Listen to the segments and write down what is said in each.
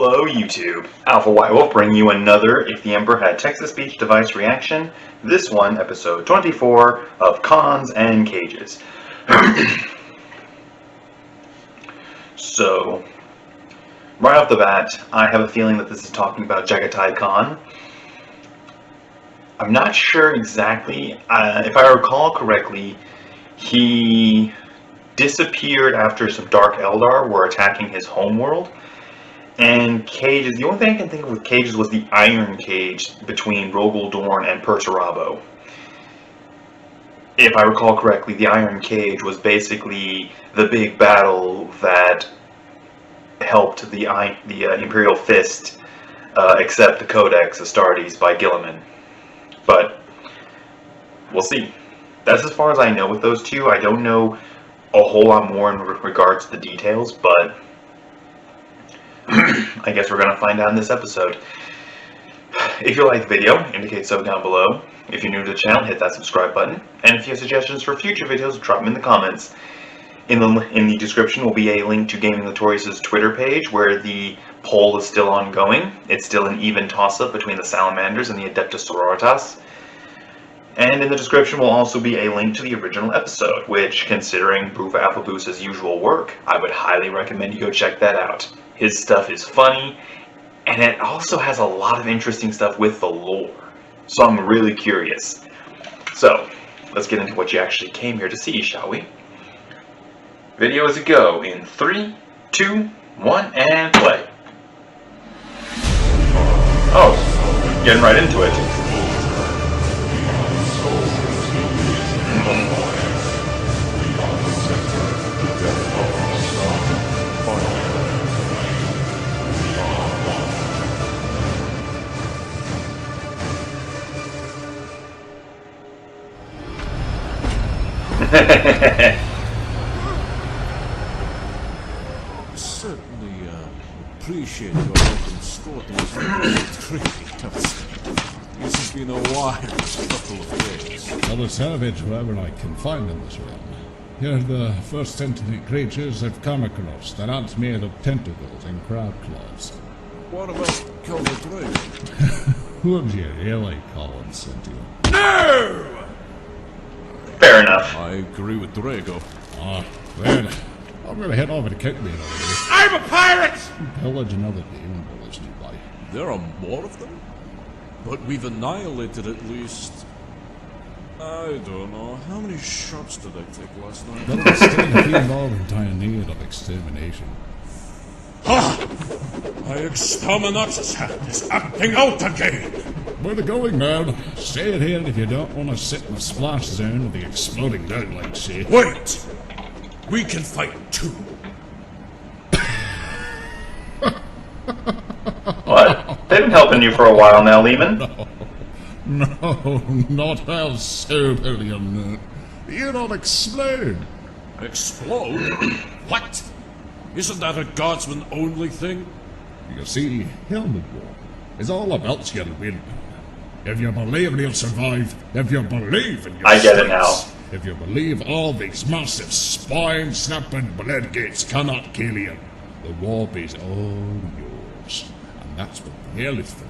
Hello YouTube, Alpha White Wolf bringing you another If the Emperor Had Text-to-Speech Device reaction. This one, episode 24 of Cons and Cages. So, right off the bat, I have a feeling that this is talking about Jagatai Khan. I'm not sure exactly, if I recall correctly, he disappeared after some Dark Eldar were attacking his homeworld. And cages, the only thing I can think of with cages was the Iron Cage between Rogal, Dorn, and Perturabo. If I recall correctly, the Iron Cage was basically the big battle that helped the Imperial Fist accept the Codex Astartes by Leman. But we'll see. That's as far as I know with those two. I don't know a whole lot more in regards to the details, but I guess we're going to find out in this episode. If you like the video, indicate so down below. If you're new to the channel, hit that subscribe button. And if you have suggestions for future videos, drop them in the comments. In the description will be a link to Gaming Notorious's Twitter page, where the poll is still ongoing. It's still an even toss-up between the Salamanders and the Adeptus Sororitas. And in the description will also be a link to the original episode, which, considering Bruva Alfabusa's usual work, I would highly recommend you go check that out. His stuff is funny, and it also has a lot of interesting stuff with the lore. So I'm really curious. So, let's get into what you actually came here to see, shall we? Video is a go in 3, 2, 1, and play. Oh, getting right into it. Certainly appreciate your help in escorting us through this tricky task. This has been a wild couple of days. Well, it's savage wherever I can find in this realm. You're the first sentient creatures I've come across that aren't made of tentacles and crab claws. What about Calvadrego? Who would you really call him sentient? No! Fair enough. I agree with Drago. Ah, well, I'm gonna head over to Cookman over here. I'm a pirate! Pillage another demon village nearby. There are more of them? But we've annihilated at least... I don't know. How many shots did I take last night? That'll still a few more in dire need of extermination. Ha! My exterminatus hand is acting out again! Where are going, man? Stay in here if you don't want to sit in the splash zone of the exploding daylight, see? Wait! We can fight too. What? They've been helping you for a while now, Leman. No, not how so, William. You don't explode. Explode? What? Isn't that a guardsman only thing? You see, Helmet War is all about your willpower. If you believe you'll survive, if you believe in your I get it strengths, now. if you believe all these massive spine-snapping blood gates cannot kill you, the warp is all yours. And that's what the hell is for.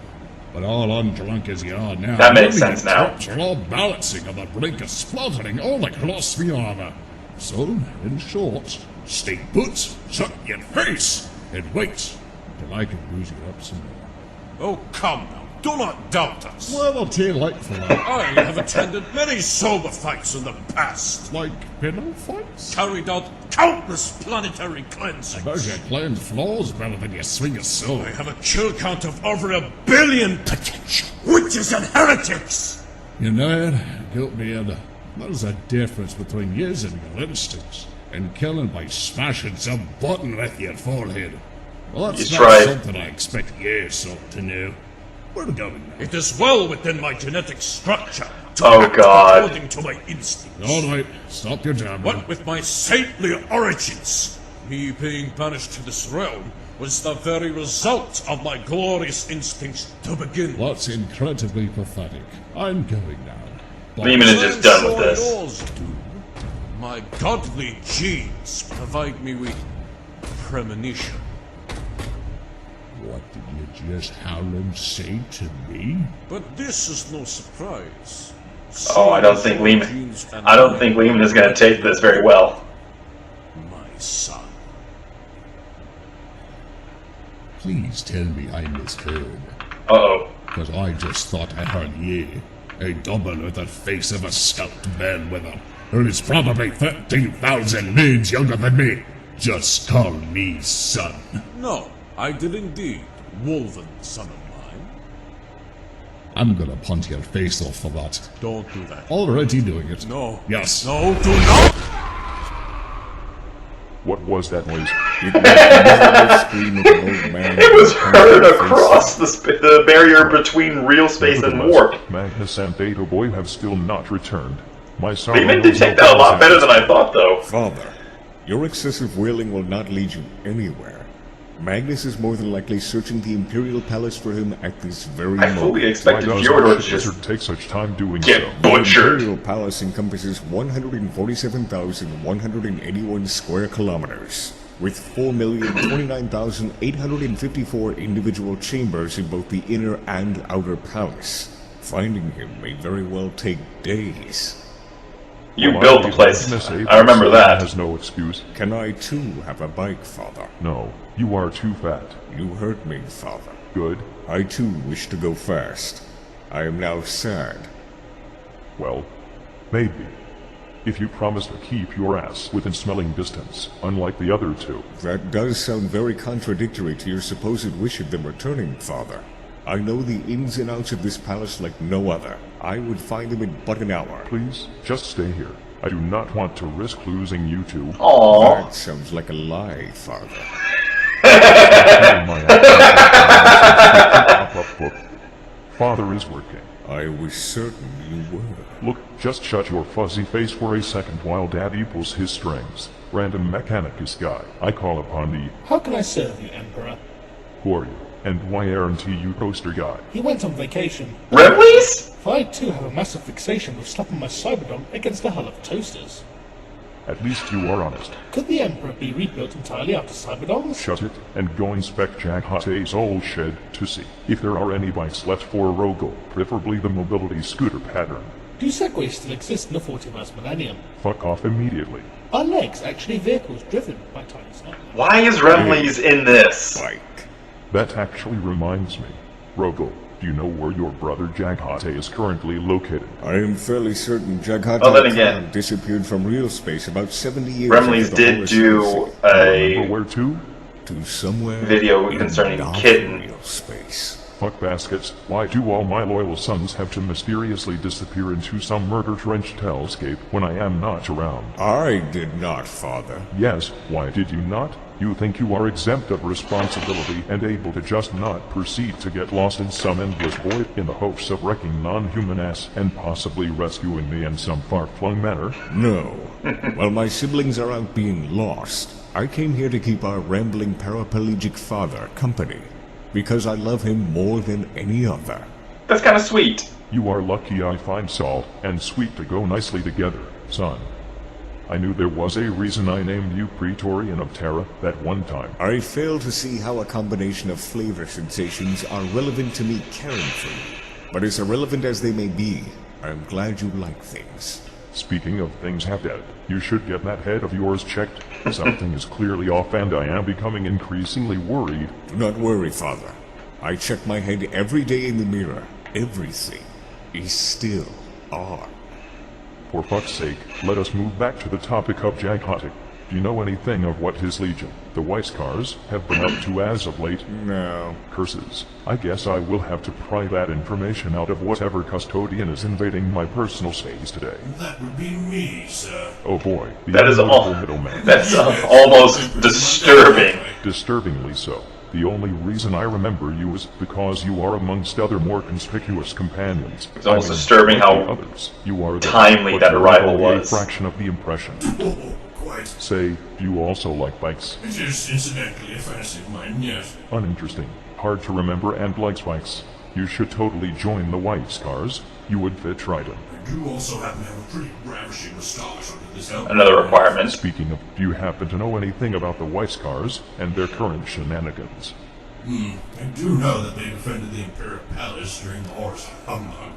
But all undrunk as you are now, That makes sense now. You're all balancing on the brink of splattering all across the armor. So, in short, stay put, shut your face, and wait until I can booze you up some more. Oh, come now. Do not doubt us. Well, I'll tell you like for that. I have attended many sober fights in the past. Like pillow fights? Carried out countless planetary cleansings. Suppose you cleanse floors better than you swing a sword. I have a kill count of over 1 billion potential witches and heretics. You know, Guiltbeard, there's a difference between using your instincts and killing by smashing some button with your forehead. Well, that's not right. something I expect you sort to know. Where are we going now? It is well within my genetic structure to Oh, act God. according to my instincts. Alright, stop your jabbering. What with my saintly origins, me being banished to this realm was the very result of my glorious instincts to begin with. That's incredibly pathetic. I'm going now. Leman is just done with this. Yours do. My godly genes provide me with premonition. What did you just howl and say to me? But this is no surprise. Oh, I don't think Leman is going to take this very well. My son. Please tell me I misheard. Uh-oh. Because I just thought I heard ye. A double with the face of a stout bellwether, who is probably 13,000 leagues younger than me. Just call me son. No, I did indeed. Woven son of mine. I'm gonna punt your face off for that. Don't do that. Already doing it. No. Yes. No, do not! What was that noise? It was the scream of an old man. It was heard across the barrier between real space and warp. Magnus and Data Boy have still not returned. My sorrow. Leman did take that a lot better than I thought, though. Father, your excessive wailing will not lead you anywhere. Magnus is more than likely searching the Imperial Palace for him at this very I moment. fully Why expected does Fjordor the to just wizard take such time doing get so? The butchered. Imperial Palace encompasses 147,181 square kilometers, with 4,029,854 individual chambers in both the inner and outer palace. Finding him may very well take days. You Well, built the place. I remember that. Has no excuse. Can I too have a bike, Father? No, you are too fat. You hurt me, Father. Good. I too wish to go fast. I am now sad. Well, maybe. If you promise to keep your ass within smelling distance, unlike the other two. That does sound very contradictory to your supposed wish of them returning, Father. I know the ins and outs of this palace like no other. I would find them in but an hour. Please, just stay here. I do not want to risk losing you two. Aww. That sounds like a lie, Father. Father is working. I was certain you were. Look, just shut your fuzzy face for a second while Daddy pulls his strings. Random mechanicus guy. I call upon thee. How can I serve you, Emperor? Who are you? And why aren't you toaster guy? He went on vacation. Remleys? I too have a massive fixation with slapping my Cyberdome against the hull of toasters. At least you are honest. Could the Emperor be rebuilt entirely after Cyberdomes? Shut it, and go inspect Jack Hate's old shed to see if there are any bikes left for Rogal, preferably the mobility scooter pattern. Do segways still exist in the 41st millennium? Fuck off immediately. Are legs actually vehicles driven by tiny snap? Why is Remleys in this? Bike. That actually reminds me. Rogal, do you know where your brother Jack Hate is currently located? I am fairly certain Jaghata Oh, then again. disappeared from real space about 70 years Remleys after the did Horus do Heresy. Remember a where to? To somewhere video in concerning not Kitten. real space. Fuck baskets. Why do all my loyal sons have to mysteriously disappear into some murder-drenched hellscape when I am not around? I did not, Father. Yes, why did you not? You think you are exempt of responsibility and able to just not proceed to get lost in some endless void in the hopes of wrecking non-human ass and possibly rescuing me in some far-flung manner? No. While my siblings are out being lost, I came here to keep our rambling paraplegic father company, because I love him more than any other. That's kind of sweet. You are lucky I find salt and sweet to go nicely together, son. I knew there was a reason I named you Praetorian of Terra that one time. I fail to see how a combination of flavor sensations are relevant to me caring for you. But as irrelevant as they may be, I'm glad you like things. Speaking of things half dead, you should get that head of yours checked. Something is clearly off and I am becoming increasingly worried. Do not worry, Father. I check my head every day in the mirror. Everything is still on. For fuck's sake, let us move back to the topic of Jaghatic. Do you know anything of what his legion, the Weisscars, have been up to as of late? No. Curses. I guess I will have to pry that information out of whatever custodian is invading my personal space today. That would be me, sir. Oh boy, the That is unbelievable all. middleman. That's almost disturbing. Disturbingly so. The only reason I remember you is because you are amongst other more conspicuous companions. It's almost disturbing like how the others. You are timely but that you are arrival only was. A fraction of the impression. Oh, quite. Say, do you also like bikes? It is incidentally a fancy of mine, yes. Uninteresting. Hard to remember and likes bikes. You should totally join the Weisscars. You would fit right in. I do also happen to have a pretty ravishing moustache under this helmet. Another requirement. Speaking of, do you happen to know anything about the Weisscars and their current shenanigans? I do know that they defended the Imperial Palace during the Horus Humbug.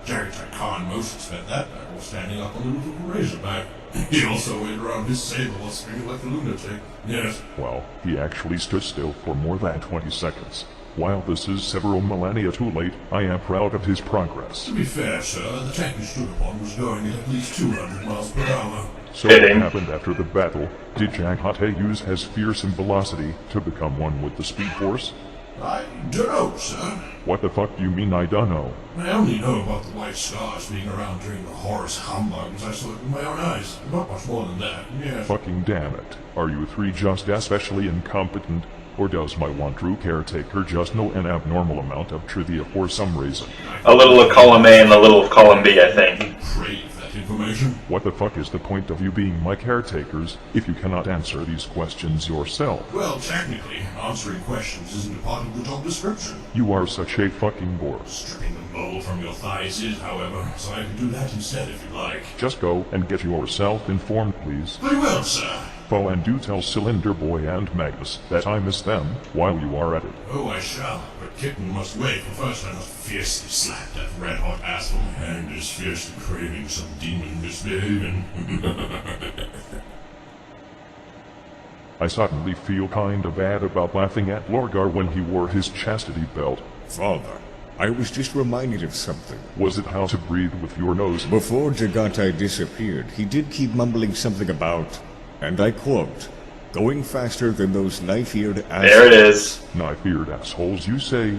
Jagatai Khan mostly spent that battle standing up on the roof of a razorback. He also went around his sable while screaming like a lunatic. Yes. Well, he actually stood still for more than 20 seconds. While this is several millennia too late, I am proud of his progress. To be fair, sir, the tank he stood upon was going at least 200 miles per hour. So what happened after the battle? Did Jagatai use his fearsome velocity to become one with the Speed Force? I don't know, sir. What the fuck do you mean I don't know? I only know about the white scars being around during the Horus Humbug as I saw it with my own eyes. Not much more than that, yes. Fucking damn it. Are you three just especially incompetent? Or does my one-true caretaker just know an abnormal amount of trivia for some reason? A little of column A and a little of column B, I think. Crave that information. What the fuck is the point of you being my caretakers if you cannot answer these questions yourself? Well, technically, answering questions isn't a part of the job description. You are such a fucking bore. Stripping the mole from your thighs is, however, so I can do that instead if you like. Just go and get yourself informed, please. Very well, sir. Oh, and do tell Cylinder Boy and Magnus that I miss them while you are at it. Oh, I shall, but Kitten must wait, for first I must fiercely slap that red-hot asshole and is fiercely craving some demon misbehaving. I suddenly feel kinda bad about laughing at Lorgar when he wore his chastity belt. Father, I was just reminded of something. Was it how to breathe with your nose? Before Jagatai disappeared, he did keep mumbling something about, and I quote, going faster than those knife-eared assholes. There it is. Knife-eared assholes, you say?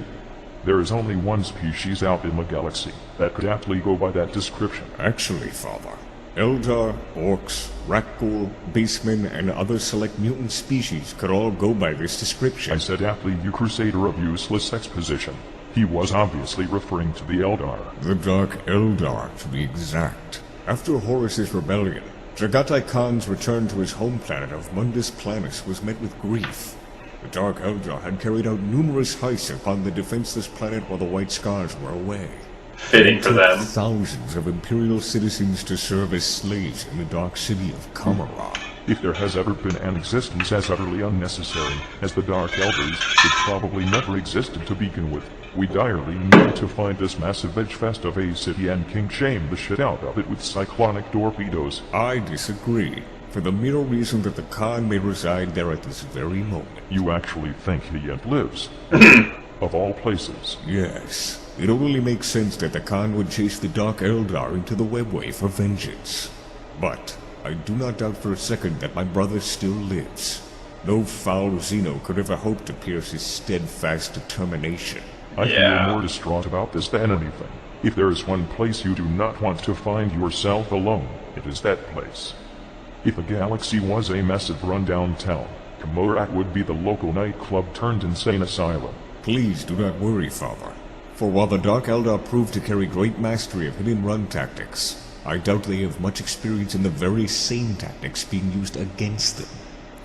There is only one species out in the galaxy that could aptly go by that description. Actually, Father, Eldar, Orcs, Rakghoul, Beastmen, and other select mutant species could all go by this description. I said aptly, you crusader of useless exposition. He was obviously referring to the Eldar. The Dark Eldar, to be exact. After Horus's rebellion, Jagatai Khan's return to his home planet of Mundus Planus was met with grief. The Dark Eldar had carried out numerous heists upon the defenseless planet while the White Scars were away. Fitting for them. Thousands of Imperial citizens to serve as slaves in the dark city of Kamara. If there has ever been an existence as utterly unnecessary as the Dark Elders, it probably never existed to begin with. We direly need to find this massive edgefest of a city and king shame the shit out of it with cyclonic torpedoes. I disagree, for the mere reason that the Khan may reside there at this very moment. You actually think he yet lives? Of all places. Yes. It only makes sense that the Khan would chase the Dark Eldar into the webway for vengeance. But I do not doubt for a second that my brother still lives. No foul Xeno could ever hope to pierce his steadfast determination. I feel more distraught about this than anything. If there is one place you do not want to find yourself alone, it is that place. If a galaxy was a massive rundown town, Komorak would be the local nightclub turned insane asylum. Please do not worry, Father. For while the Dark Eldar proved to carry great mastery of hit-and-run tactics, I doubt they have much experience in the very same tactics being used against them.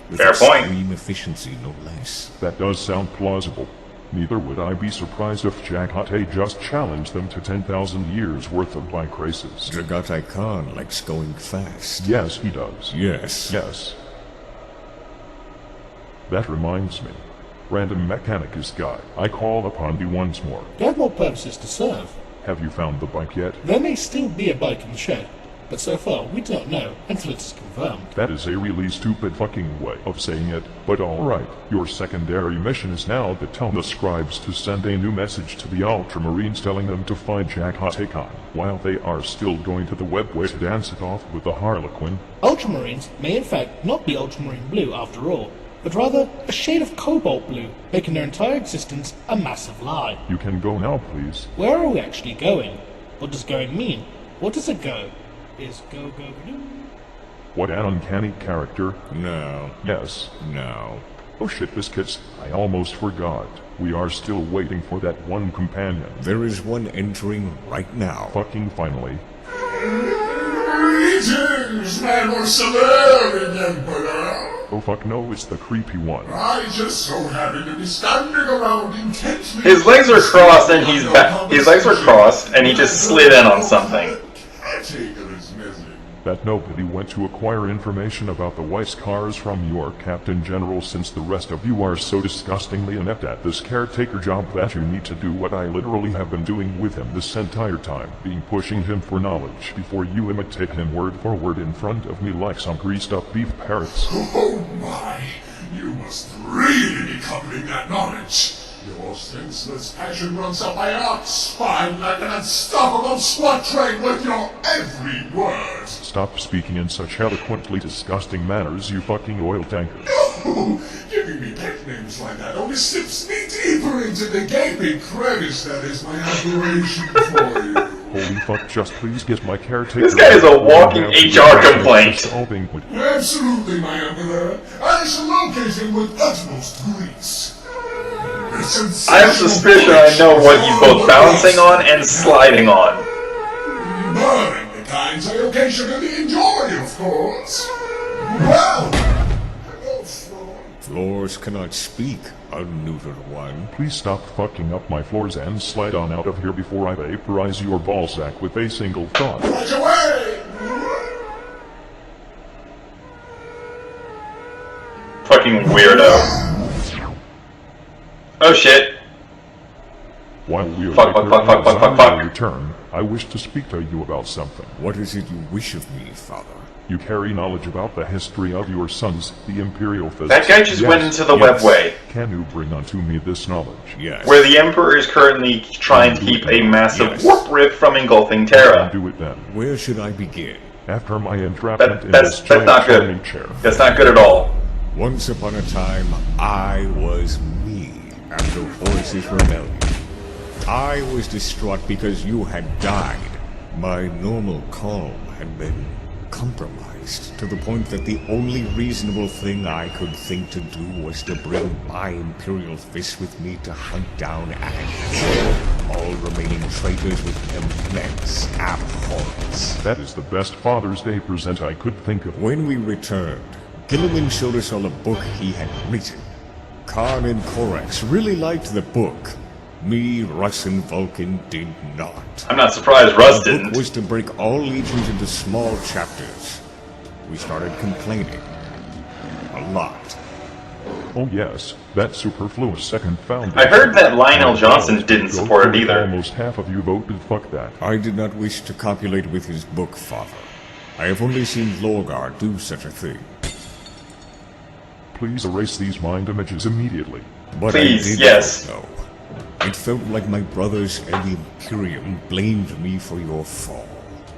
With Fair point. extreme efficiency, no less. That does sound plausible. Neither would I be surprised if Jagatai just challenged them to 10,000 years worth of bike races. Jagatai Khan likes going fast. Yes, he does. Yes. Yes. That reminds me. Random Mechanicus guy, I call upon you once more. They have more purposes to serve. Have you found the bike yet? There may still be a bike in the shed, but so far we do not know until it is confirmed. That is a really stupid fucking way of saying it, but alright. Your secondary mission is now to tell the scribes to send a new message to the Ultramarines telling them to find Jagatai Khan, while they are still going to the webway to dance it off with the Harlequin. Ultramarines may in fact not be ultramarine blue after all, but rather a shade of cobalt blue, making their entire existence a massive lie. You can go now, please. Where are we actually going? What does going mean? What does it go? Is go go blue? What an uncanny character. No. Yes. No. Oh shit, biscuits. I almost forgot. We are still waiting for that one companion. There is one entering right now. Fucking finally. Greetings, my Severian Emperor! Oh fuck no, it's the creepy one. I just so happen to be standing around intently... His legs are crossed and his legs are crossed and he just slid in on something. Caretaker is missing. that nobody went to acquire information about the Weiss cars from your Captain General, since the rest of you are so disgustingly inept at this caretaker job that you need to do what I literally have been doing with him this entire time, being pushing him for knowledge before you imitate him word for word in front of me like some greased up beef parrots. Oh my! You must really be coveting that knowledge. Your senseless passion runs up my ox spine like an unstoppable SWAT train with your every word. Stop speaking in such eloquently disgusting manners, you fucking oil tanker. No! Giving me pet names like that only slips me deeper into the gaping crevice that is my admiration for you. Holy fuck, just please get my caretaker... This guy is a walking HR complaint. Absolutely, my Emperor. I shall locate him with utmost grace. I have suspicion I know what he's both bouncing on and sliding on. Burning the kinds I occasionally enjoy, of course. Well, hello, Floor. Floors cannot speak, unneutered one. Please stop fucking up my floors and slide on out of here before I vaporize your ballsack with a single thought. Right away! Fucking weirdo. Oh shit. While we Fuck. return, I wish to speak to you about something. What is it you wish of me, Father? You carry knowledge about the history of your sons, the Imperial Physics. That guy just went into the yes. webway, Can you bring unto me this knowledge? Yes. where the Emperor is currently trying to keep a massive Yes. warp rift from engulfing Then Terra. do it then. Where should I begin? After my entrapment in That's this giant not good. folding chair. That's not good at all. Once upon a time, I was me after Horus's rebellion. I was distraught because you had died. My normal calm had been compromised to the point that the only reasonable thing I could think to do was to bring my Imperial Fist with me to hunt down and kill all remaining traitors with immense abhorrence. That is the best Father's Day present I could think of. When we returned, Gilliman showed us all a book he had written. Khan and Codex really liked the book. Me, Russ, and Vulcan did not. I'm not surprised Russ The book didn't. was to break all legions into small chapters. We started complaining. A lot. Oh yes, that superfluous second foundation. I heard that Lionel Johnson didn't support it either. Almost half of you voted fuck that. I did not wish to copulate with his book, Father. I have only seen Lorgar do such a thing. Please erase these mind images immediately. But Please, I did yes. not know. It felt like my brothers and the Imperium blamed me for your fall.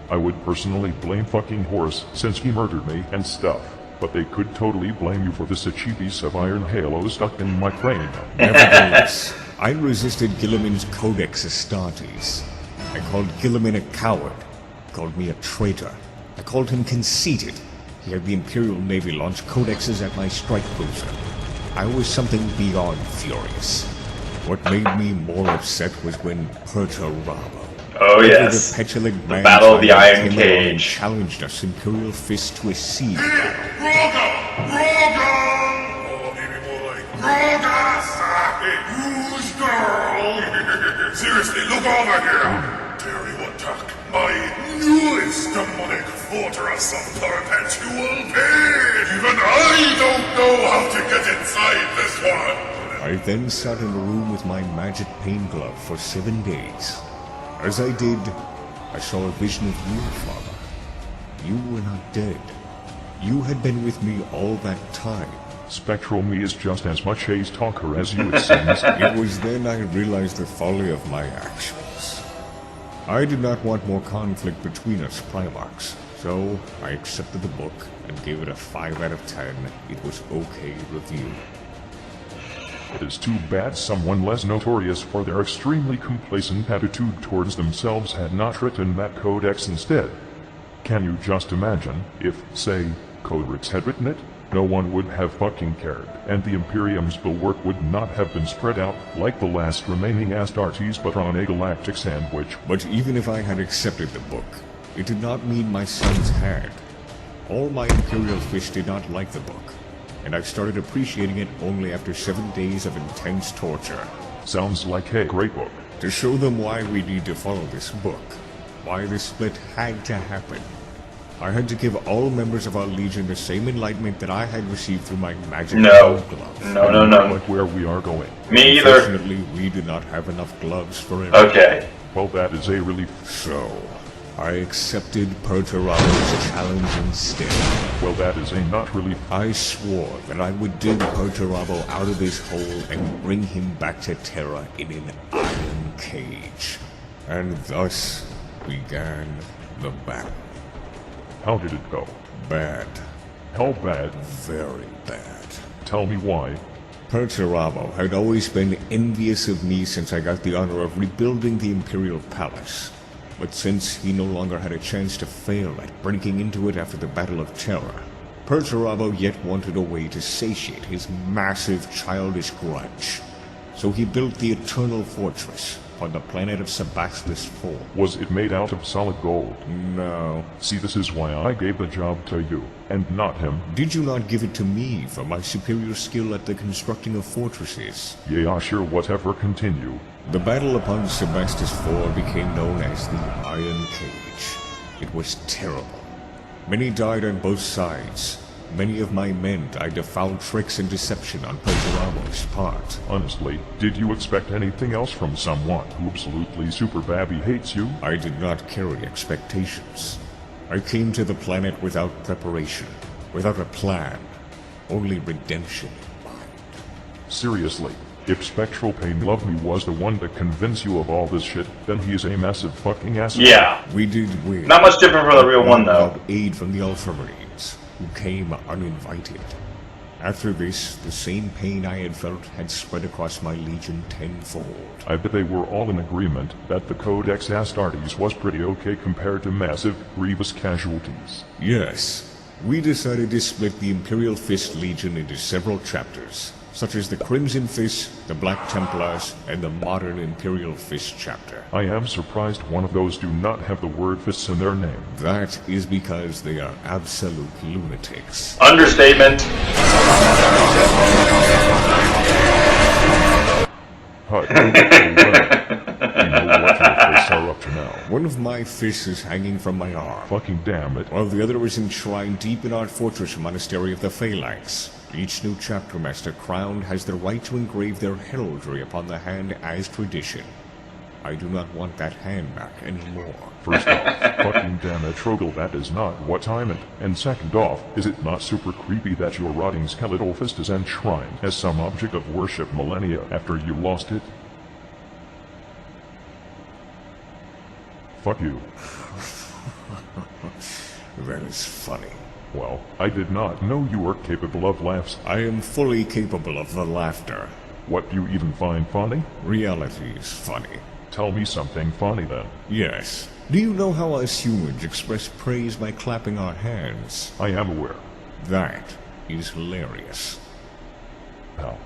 I would personally blame fucking Horus since he murdered me and stuff, but they could totally blame you for this itchy piece of iron halo stuck in my cranium. Nevertheless, I resisted Gilliman's Codex Astartes. I called Gilliman a coward. He called me a traitor. I called him conceited. He had the Imperial Navy launch codexes at my strike cruiser. I was something beyond furious. What made me more upset was when Perturabo, Oh the yes. petulant The man, Battle of the finally Iron came along and Cage. challenged us Imperial Fist to a siege battle. Rogal! Oh, maybe more like Rogal! Who's girl? Seriously, look over here! Dare you attack my newest demonic fortress of perpetual pain? Even I don't know how to get inside this one! I then sat in a room with my magic pain glove for 7 days. As I did, I saw a vision of you, Father. You were not dead. You had been with me all that time. Spectral me is just as much a talker as you, it seems. It was then I realized the folly of my actions. I did not want more conflict between us Primarchs, so I accepted the book and gave it a 5 out of 10. It was okay review. It is too bad someone less notorious for their extremely complacent attitude towards themselves had not written that codex instead. Can you just imagine if, say, Codex had written it? No one would have fucking cared, and the Imperium's bulwark would not have been spread out like the last remaining Astartes but on a galactic sandwich. But even if I had accepted the book, it did not mean my sons had. All my Imperial Fish did not like the book, and I started appreciating it only after 7 days of intense torture. Sounds like a great book. To show them why we need to follow this book, why this split had to happen, I had to give all members of our Legion the same enlightenment that I had received through my magic No. glove. No, no, no. Like where we are going. Me either. Unfortunately, we do not have enough gloves for everyone. Okay. Well, that is a relief. So, I accepted Perturabo's challenge instead. Well, that is a not relief. I swore that I would dig Perturabo out of this hole and bring him back to Terra in an iron cage. And thus began the battle. How did it go? Bad. How bad? Very bad. Tell me why. Perturabo had always been envious of me since I got the honor of rebuilding the Imperial Palace. But since he no longer had a chance to fail at breaking into it after the Battle of Terra, Perturabo yet wanted a way to satiate his massive childish grudge. So he built the Eternal Fortress on the planet of Sebastus IV. Was it made out of solid gold? No. See, this is why I gave the job to you, and not him. Did you not give it to me for my superior skill at the constructing of fortresses? Yeah, sure, whatever, continue. The battle upon Sebastus IV became known as the Iron Cage. It was terrible. Many died on both sides. Many of my men died of foul tricks and deception on Perturabo's part. Honestly, did you expect anything else from someone who absolutely super babby hates you? I did not carry expectations. I came to the planet without preparation, without a plan, only redemption in mind. Seriously, if Spectral Pain Love Me was the one to convince you of all this shit, then he is a massive fucking asshole. Yeah. We did win. Not much different from the real one, though. Without aid from the Ultramarines, who came uninvited. After this, the same pain I had felt had spread across my Legion tenfold. I bet they were all in agreement that the Codex Astartes was pretty okay compared to massive, grievous casualties. Yes, we decided to split the Imperial Fist Legion into several chapters, such as the Crimson Fist, the Black Templars, and the modern Imperial Fist chapter. I am surprised one of those do not have the word fists in their name. That is because they are absolute lunatics. Understatement. Well, you know what your fists are up to now. One of my fists is hanging from my arm, Fucking damn it. while the other is enshrined deep in our fortress monastery of the Phalanx. Each new chapter master crowned has the right to engrave their heraldry upon the hand as tradition. I do not want that hand back anymore. First off, fucking damn it, Rogal, that is not what I meant. And second off, is it not super creepy that your rotting skeletal fist is enshrined as some object of worship millennia after you lost it? Fuck you. That is funny. Well, I did not know you were capable of laughs. I am fully capable of the laughter. What do you even find funny? Reality is funny. Tell me something funny then. Yes. Do you know how us humans express praise by clapping our hands? I am aware. That is hilarious. How?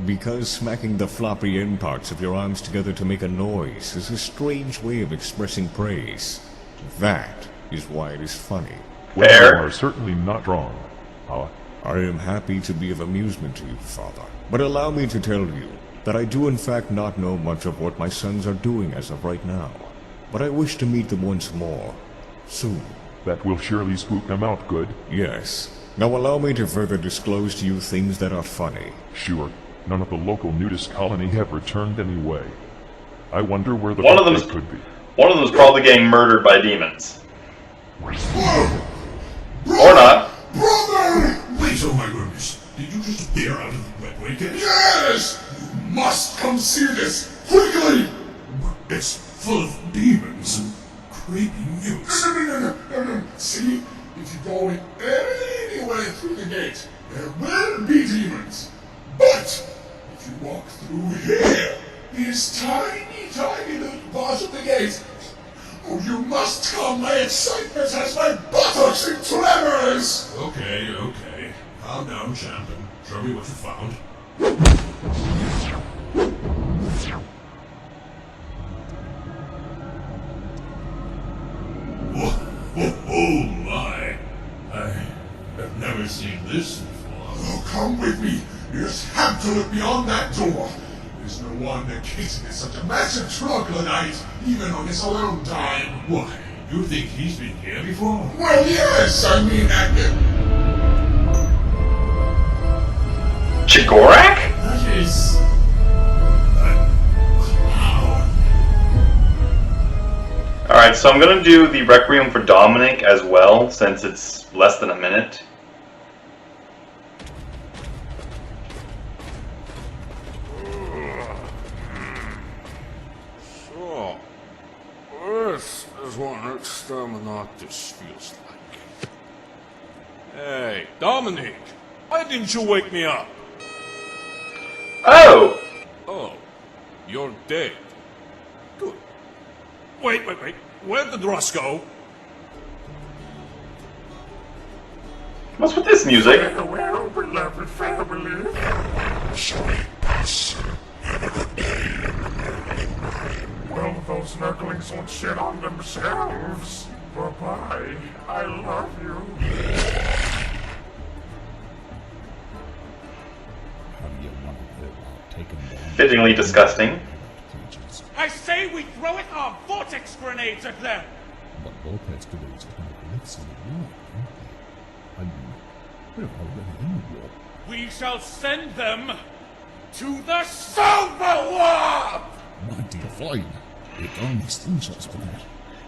Because smacking the floppy end parts of your arms together to make a noise is a strange way of expressing praise. That is why it is funny. Well, Fair. you are certainly not wrong. I am happy to be of amusement to you, Father. But allow me to tell you that I do in fact not know much of what my sons are doing as of right now. But I wish to meet them once more. Soon. That will surely spook them out good. Yes. Now allow me to further disclose to you things that are funny. Sure. None of the local nudist colony have returned anyway. I wonder where the One of fuck them's- they could be. One of them's probably getting murdered by demons. Whoa! Or not. Brother! Wait, oh my goodness. Did you just appear out of the wet blanket? Yes! You must come see this! Quickly! It's full of demons and creepy mutes. No. See? If you go in any way through the gate, there will be demons. But if you walk through here, this tiny little part of the gate, oh, you must come. My excitement has my buttocks in tremors. Okay. Calm down, champion. Show me what you found. Oh my. I have never seen this before. Oh, come with me. You just have to look beyond that door. There's no one that cases such a massive troglodyte, even on his alone time. Why, You think he's been here before? Well, yes, I mean, Chigorak? That is... How? Alright, so I'm gonna do the Requiem for Dominique as well, since it's less than a minute. So, this is what an exterminatus feels like. Hey, Dominique, why didn't you wake me up? Oh! Oh, you're dead. Good. Wait. Where'd the Russ go? What's with this music? farewell, beloved family. Well, those snugglings won't shit on themselves. Bye-bye. I love you. Fittingly disgusting. I say we throw it our vortex grenades at them! But vortex grenades are going to blitz in the war, aren't they? I mean, we're already in the war. We shall send them to the Silver Warp! My dear, fine. It only slingshots for that.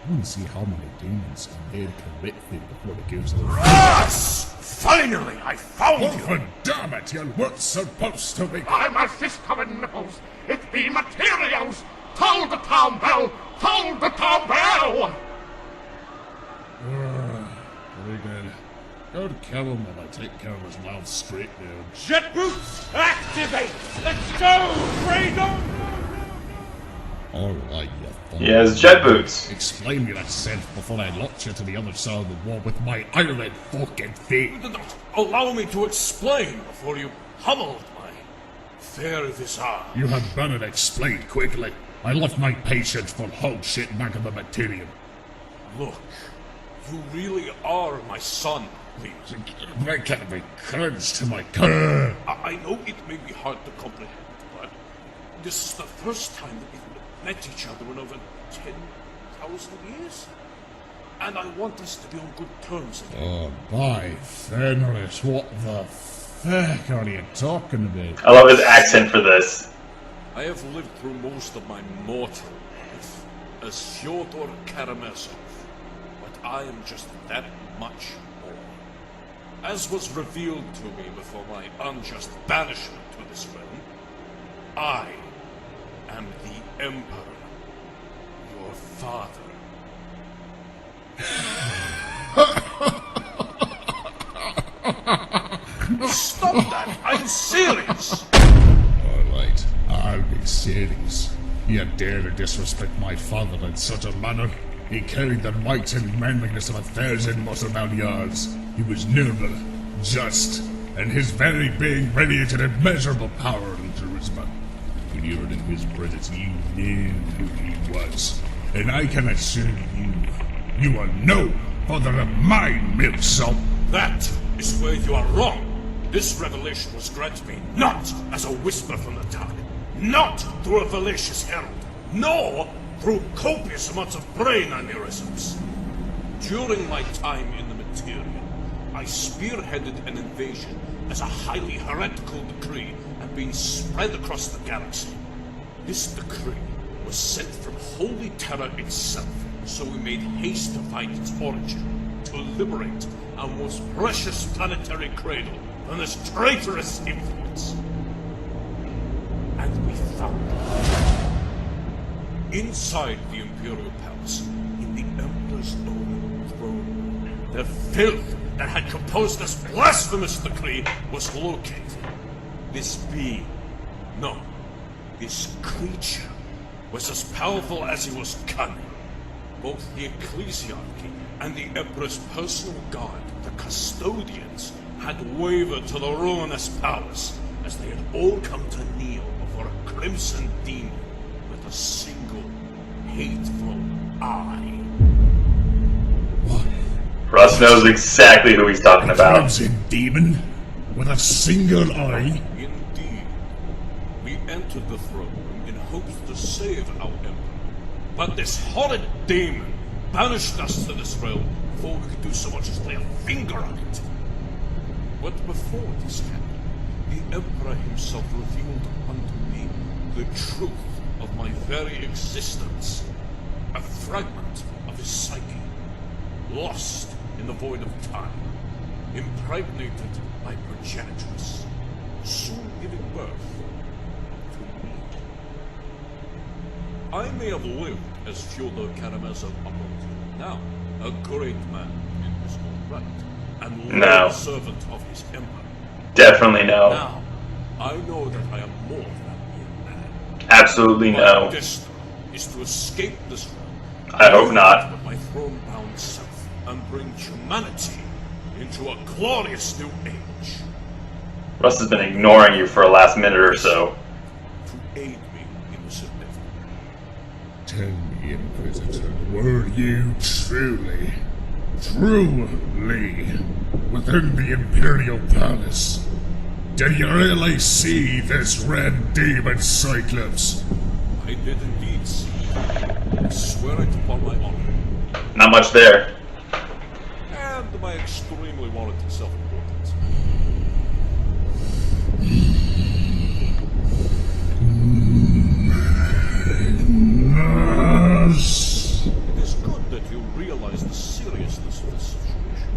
I want to see how many demons a man can rip through before it gives them. Yes! Finally, I found you! Oh, damn it, you weren't supposed to be. I'm a fist-covered nipples. It be materials! Toll the town bell! Toll the town bell! Very good. Go to kill him while I take care of his mouth straight down. Jet boots, activate! Let's go, Dragon! Alright, you thought. Yes, jet boots. Explain yourself before I launch you to the other side of the wall with my iron fucking feet. Allow me to explain before you pummeled my fair visage. You had better explain quickly. I left my patience for whole shit back in the material. Look, you really are my son, please. That can't be courage to my car. I know it may be hard to comprehend, but this is the first time that we've met each other in over 10,000 years. And I want us to be on good terms again. Oh, by Fenris, what the fuck are you talking about? I love his accent for this. I have lived through most of my mortal life as Fyodor Karamazov, but I am just that much more. As was revealed to me before my unjust banishment to this realm, I am the Emperor, your father. Stop that! I'm serious! Alright, I'll be serious. You dare to disrespect my father in such a manner? He carried the might and manliness of 1,000 Muslim years. He was noble, just, and his very being radiated immeasurable power and charisma. When you were in his presence, you knew who he was. And I can assure you are no father of mine, milksop. That is where you are wrong. This revelation was granted me not as a whisper from the dark, not through a fallacious herald, nor through copious amounts of brain aneurysms. During my time in the Material, I spearheaded an invasion as a highly heretical decree had been spread across the galaxy. This decree was sent from Holy Terra itself, so we made haste to find its origin, to liberate our most precious planetary cradle from this traitorous influence. And we found it. Inside the Imperial Palace, in the Emperor's own throne room, the filth that had composed this blasphemous decree was located. This being, no, this creature, was as powerful as he was cunning. Both the Ecclesiarchy and the Emperor's personal guard, the Custodians, had wavered to the ruinous powers as they had all come to kneel before a crimson demon with a single hateful eye. What? Russ knows exactly who he's talking about. Crimson demon? With a single eye? Indeed. We entered the throne room in hopes to save our Emperor. But this horrid demon banished us to this realm before we could do so much as lay a finger on it. But before this happened, the Emperor himself revealed unto me the truth of my very existence. A fragment of his psyche, lost in the void of time, impregnated by progenitress, soon giving birth to me. I may have lived as Fyodor Karamazov upon now, a great man in his own right, and loyal servant of his emperor. Definitely no. Now, I know that I am more than mere man. Absolutely no. My destiny is to escape this realm. I hope not. With my throne-bound self and bring humanity into a glorious new age. Russ has been ignoring you for the last minute or so. To aid me in this endeavor. Tell me, Inquisitor, were you truly within the Imperial Palace? Did you really see this red demon Cyclops? I did indeed see it. I swear it upon my honor. Not much there. And my extremely warranted self-importance. It is good that you realize the seriousness of this situation.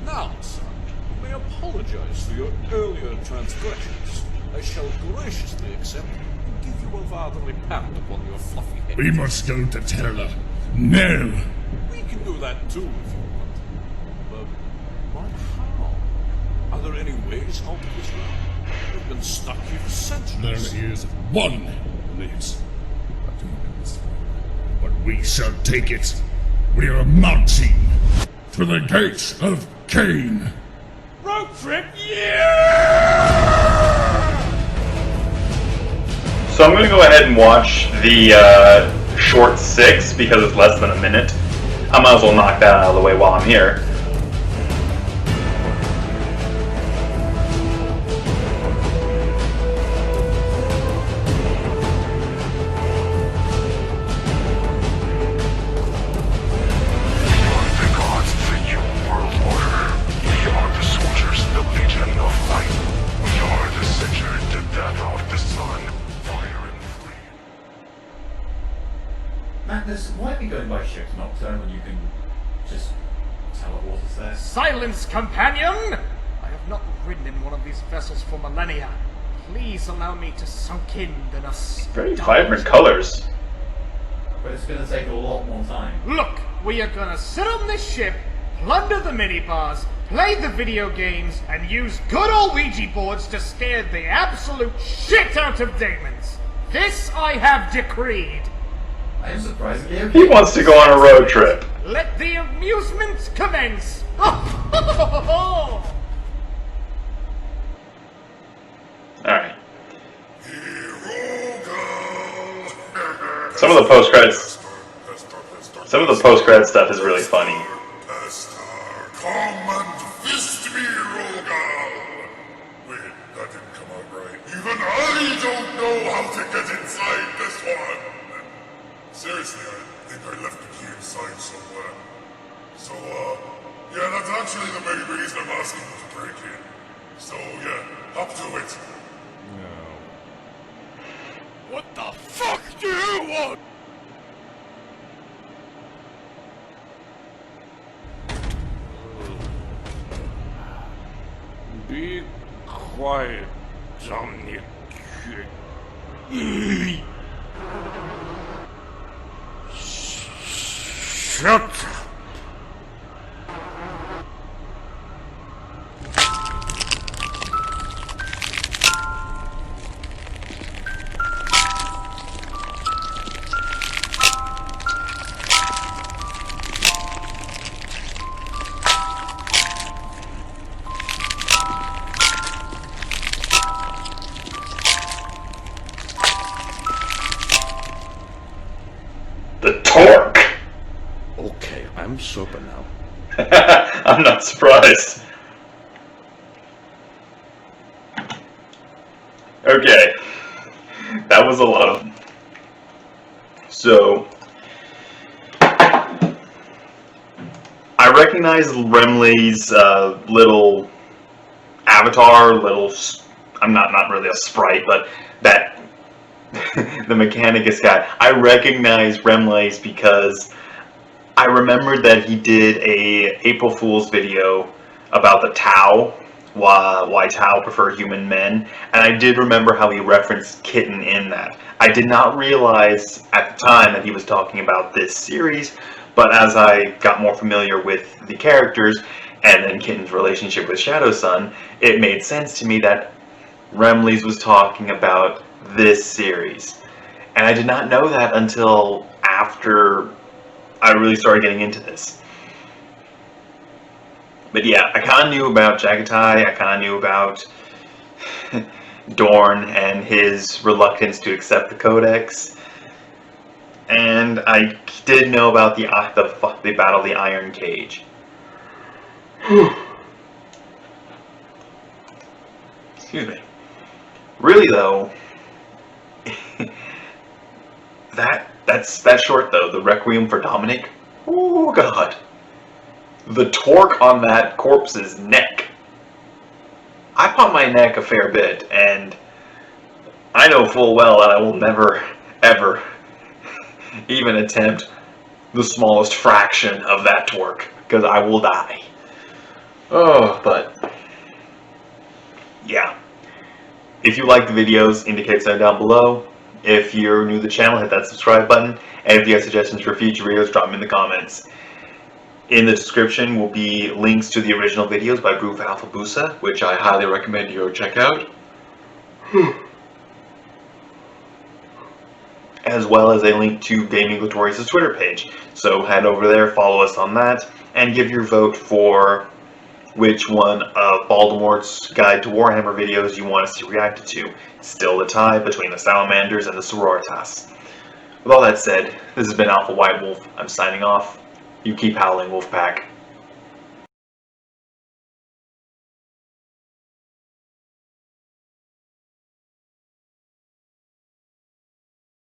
Now, son, you may apologize for your earlier transgressions. I shall graciously accept and give you a fatherly pat upon your fluffy head. We must go to Terra. No! We can do that too if you want. But how? Are there any ways out of this realm? We've been stuck here for centuries. There is one way. But we shall take it. We are marching to the gates of Cain. Road trip, So I'm going to go ahead and watch the short 6 because it's less than a minute. I might as well knock that out of the way while I'm here. Magnus, why are we going by ship Nocturne when you can just teleport us there? Silence, companion! I have not ridden in one of these vessels for millennia. Please allow me to soak in the nostalgia. Very vibrant colors. But it's going to take a lot more time. Look, we are gonna sit on this ship, plunder the minibars, play the video games, and use good old Ouija boards to scare the absolute shit out of demons. This I have decreed. I am surprisingly okay. He wants to go on a road trip. Let the amusement commence! Alright. Some of the post-credits stuff is really funny. Come and fist me, Rogal! Wait, that didn't come out right. Even I don't know how to get inside this one! Seriously, I think I left the key inside somewhere. So, yeah, that's actually the main reason I'm asking you to break in. So, yeah, hop to it. What the fuck do you want? Be quiet, Dominique. Shut up. The torque! Okay, I'm sober now. I'm not surprised. Okay. That was a lot of... So... recognize Remley's little avatar, I'm not really a sprite, but that the Mechanicus guy. I recognize Remley's because I remembered that he did a April Fool's video about the Tau, why Tau prefer human men, and I did remember how he referenced Kitten in that. I did not realize at the time that he was talking about this series, but as I got more familiar with the characters, and then Kitten's relationship with Shadow Sun, it made sense to me that Remley's was talking about this series. And I did not know that until after I really started getting into this. But yeah, I kind of knew about Jagatai, I kind of knew about Dorn and his reluctance to accept the Codex. And I did know about the Battle of the Iron Cage. Excuse me. Really though, that's short though. The Requiem for Dominique. Oh god. The torque on that corpse's neck. I pop my neck a fair bit, and I know full well that I will never, ever even attempt the smallest fraction of that torque, because I will die. Oh, but yeah. If you like the videos, indicate so down below. If you're new to the channel, hit that subscribe button. And if you have suggestions for future videos, drop them in the comments. In the description will be links to the original videos by Bruva Alfabusa, which I highly recommend you go check out. As well as a link to Gaming Glorious' Twitter page. So head over there, follow us on that, and give your vote for which one of Voldemort's Guide to Warhammer videos you want to see reacted to. It's still a tie between the Salamanders and the Sororitas. With all that said, this has been Alpha White Wolf. I'm signing off. You keep howling, Wolfpack.